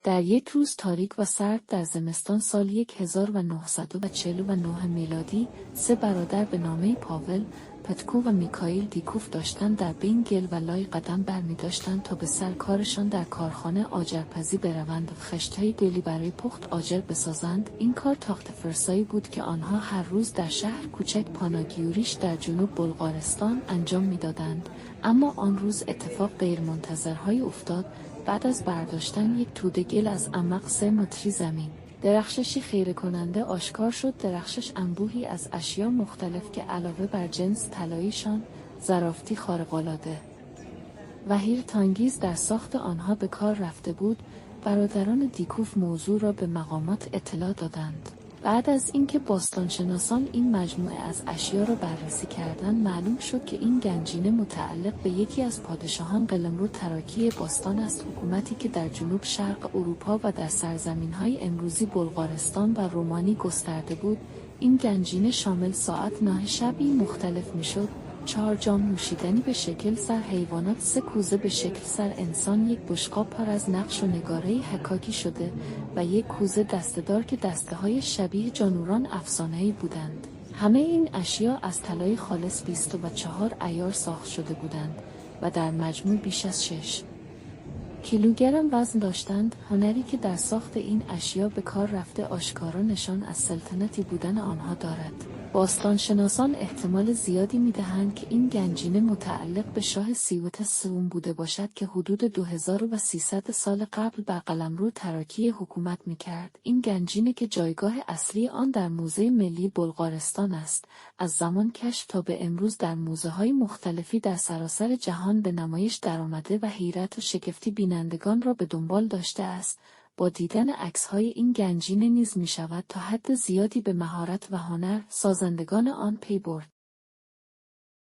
در یک روز تاریک و سرد در زمستان سال 1949 میلادی، 3 برادر به نام پاول، پتکو و میکائیل دیکوف داشتند در بین گل و لای قدم برمی‌داشتند تا به سر کارشان در کارخانه آجرپزی بروند و خشت‌های گلی برای پخت آجر بسازند. این کار تاخت فرسایی بود که آنها هر روز در شهر کوچک پاناگیوریش در جنوب بلغارستان انجام می‌دادند. اما آن روز اتفاق غیرمنتظرهایی افتاد. بعد از برداشتن یک توده گل از عمق 3 متری زمین، درخششی خیره کننده آشکار شد. درخشش انبوهی از اشیا مختلف که علاوه بر جنس طلاییشان، ظرافتی خارق‌العاده و حیرت‌انگیز در ساخت آنها به کار رفته بود. برادران دیکوف موضوع را به مقامات اطلاع دادند. بعد از اینکه باستانشناسان این مجموعه از اشیا را بررسی کردند، معلوم شد که این گنجینه متعلق به یکی از پادشاهان قلمرو تراکی باستان است، حکومتی که در جنوب شرق اروپا و در سرزمین‌های امروزی بلغارستان و رومانی گسترده بود. این گنجینه شامل ساعت ناه شبی مختلف می‌شد، 4 جام نوشیدنی به شکل سر حیوانات، 3 کوزه به شکل سر انسان، 1 بشقاب پر از نقش و نگاره حکاکی شده و 1 کوزه دسته‌دار که دسته‌های شبیه جانوران افسانه‌ای بودند. همه این اشیا از طلای خالص 24 عیار ساخت شده بودند و در مجموع بیش از 6 کیلوگرم وزن داشتند. هنری که در ساخت این اشیا به کار رفته آشکارا نشان از سلطنتی بودن آنها دارد. باستانشناسان احتمال زیادی می‌دهند که این گنجینه متعلق به شاه سیوت بوده باشد که حدود 2300 سال قبل بر قلمرو تراکی حکومت می‌کرد. این گنجینه که جایگاه اصلی آن در موزه ملی بلغارستان است، از زمان کشف تا به امروز در موزه‌های مختلفی در سراسر جهان به نمایش درآمده و حیرت و شگفتی بینندگان را به دنبال داشته است. با دیدن عکس‌های این گنجینه نیز می‌شود تا حد زیادی به مهارت و هنر سازندگان آن پی برد.